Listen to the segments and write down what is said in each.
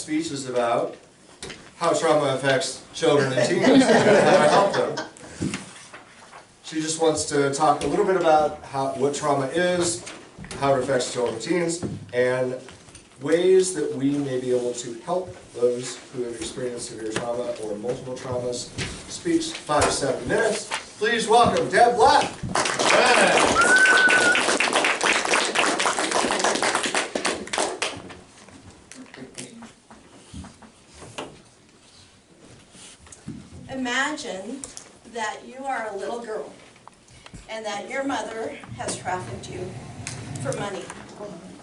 speech is about how trauma affects children and teens and how to help them. She just wants to talk a little bit about what trauma is, how it affects children and teens, and ways that we may be able to help those who have experienced severe trauma or multiple traumas. Speech 5 to 7 minutes. Please welcome Deb Black. Imagine that you are a little girl and that your mother has trafficked you for money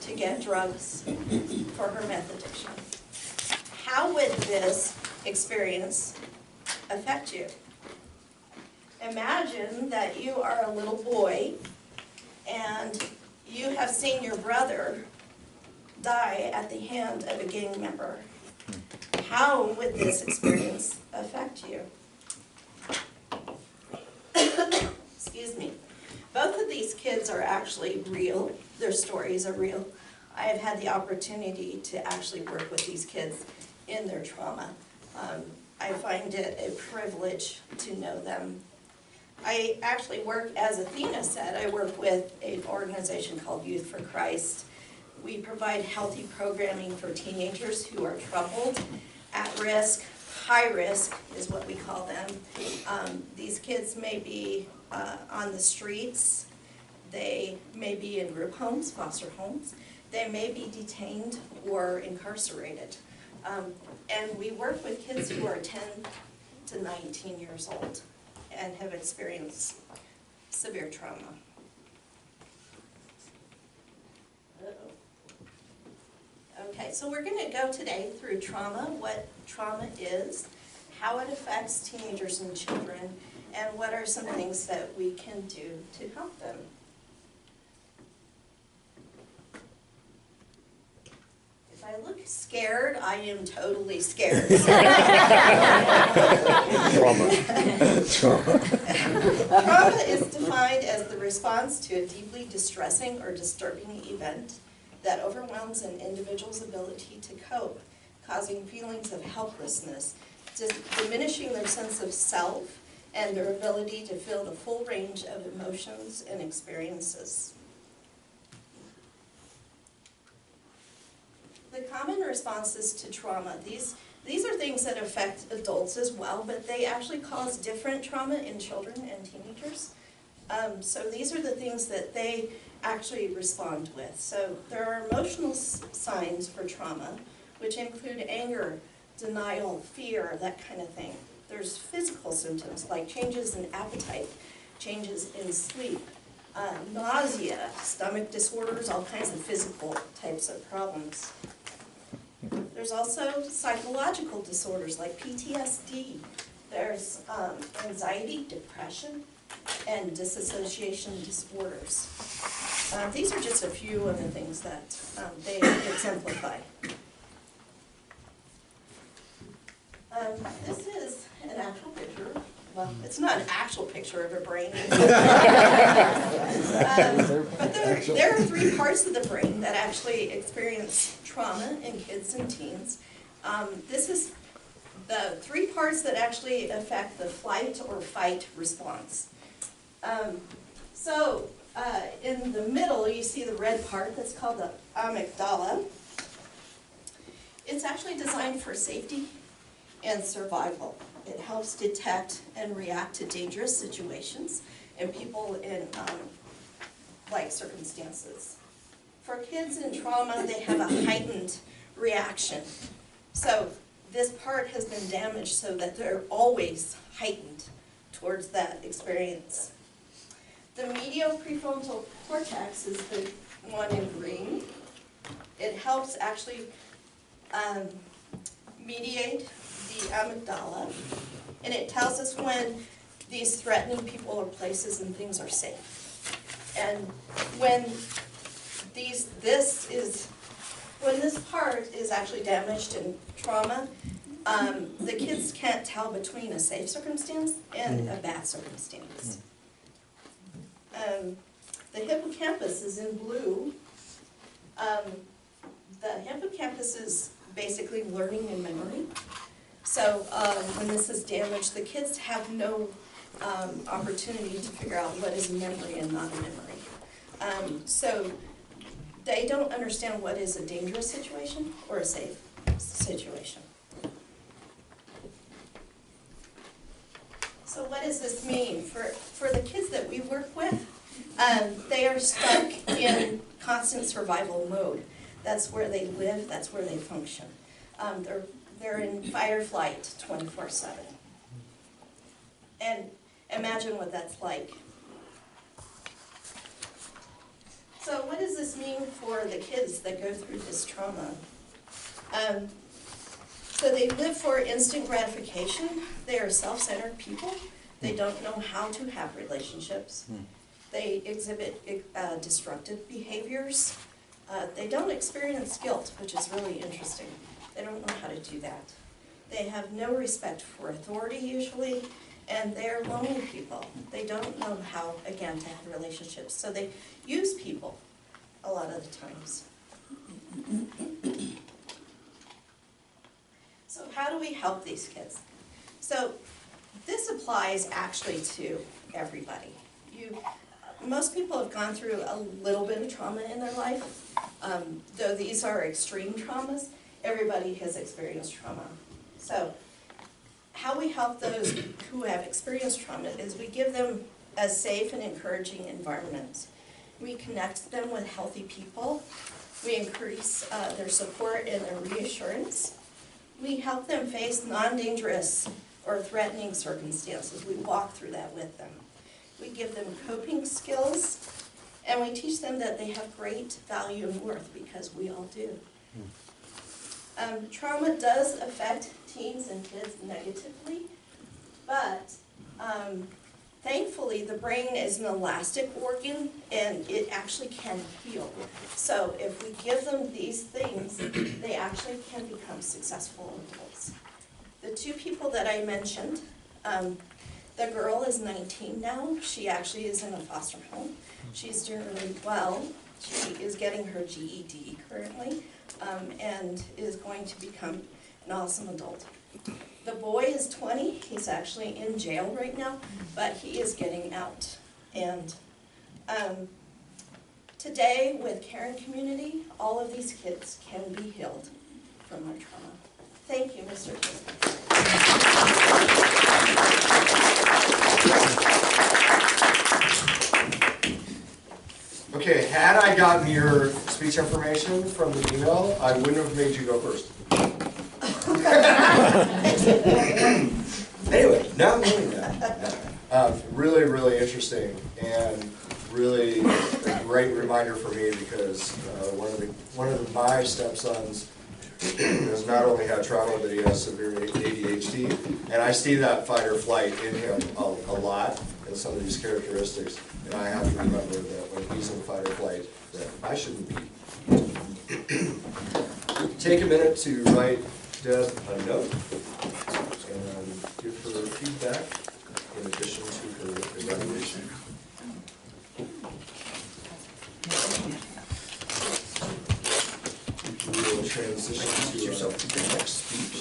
to get drugs for her meth addiction. How would this experience affect you? Imagine that you are a little boy and you have seen your brother die at the hand of a gang member. How would this experience affect you? Excuse me. Both of these kids are actually real. Their stories are real. I have had the opportunity to actually work with these kids in their trauma. I find it a privilege to know them. I actually work, as Athena said, I work with an organization called Youth for Christ. We provide healthy programming for teenagers who are troubled, at risk, high risk is what we call them. These kids may be on the streets. They may be in group homes, foster homes. They may be detained or incarcerated. And we work with kids who are 10 to 19 years old and have experienced severe trauma. Okay, so we're going to go today through trauma, what trauma is, how it affects teenagers and children, and what are some things that we can do to help them. If I look scared, I am totally scared. Trauma is defined as the response to a deeply distressing or disturbing event that overwhelms an individual's ability to cope, causing feelings of helplessness, diminishing their sense of self, and their ability to feel the full range of emotions and experiences. The common responses to trauma, these are things that affect adults as well, but they actually cause different trauma in children and teenagers. So these are the things that they actually respond with. So there are emotional signs for trauma, which include anger, denial, fear, that kind of thing. There's physical symptoms like changes in appetite, changes in sleep, nausea, stomach disorders, all kinds of physical types of problems. There's also psychological disorders like PTSD. There's anxiety, depression, and dissociation disorders. These are just a few of the things that they exemplify. This is an actual picture. Well, it's not an actual picture of a brain. But there are 3 parts of the brain that actually experience trauma in kids and teens. This is the 3 parts that actually affect the flight or fight response. In the middle, you see the red part that's called the amygdala. It's actually designed for safety and survival. It helps detect and react to dangerous situations and people in like circumstances. For kids in trauma, they have a heightened reaction. So this part has been damaged so that they're always heightened towards that experience. The medial prefrontal cortex is the one in green. It helps actually mediate the amygdala, and it tells us when these threatening people or places and things are safe. And when this part is actually damaged in trauma, the kids can't tell between a safe circumstance and a bad circumstance. The hippocampus is in blue. The hippocampus is basically learning and memory. So when this is damaged, the kids have no opportunity to figure out what is memory and not memory. So they don't understand what is a dangerous situation or a safe situation. So what does this mean? For the kids that we work with, they are stuck in constant survival mode. That's where they live, that's where they function. They're in fight or flight 24/7. And imagine what that's like. So what does this mean for the kids that go through this trauma? So they live for instant gratification. They are self-centered people. They don't know how to have relationships. They exhibit destructive behaviors. They don't experience guilt, which is really interesting. They don't know how to do that. They have no respect for authority usually, and they're lonely people. They don't know how, again, to have relationships. So they use people a lot of the times. So how do we help these kids? So this applies actually to everybody. Most people have gone through a little bit of trauma in their life. Though these are extreme traumas, everybody has experienced trauma. So how we help those who have experienced trauma is we give them a safe and encouraging environment. We connect them with healthy people. We increase their support and their reassurance. We help them face non-dangerous or threatening circumstances. We walk through that with them. We give them coping skills, and we teach them that they have great value and worth, because we all do. Trauma does affect teens and kids negatively, but thankfully the brain is an elastic organ, and it actually can heal. So if we give them these things, they actually can become successful adults. The two people that I mentioned, the girl is 19 now. She actually is in a foster home. She's doing really well. She is getting her GED currently, and is going to become an awesome adult. The boy is 20. He's actually in jail right now, but he is getting out. And today, with care and community, all of these kids can be healed from their trauma. Thank you, Mr. Kisner. Okay, had I gotten your speech information from the email, I wouldn't have made you go first. Anyway, now I'm doing that. Really, really interesting, and really a great reminder for me, because one of my stepsons has not only had trauma, but he has severe ADHD, and I see that fight or flight in him a lot, in some of these characteristics, and I have to remember that when he's in fight or flight, that I shouldn't be. Take a minute to write Deb a note, and give her feedback in addition to her evaluation. We will transition to our next speech.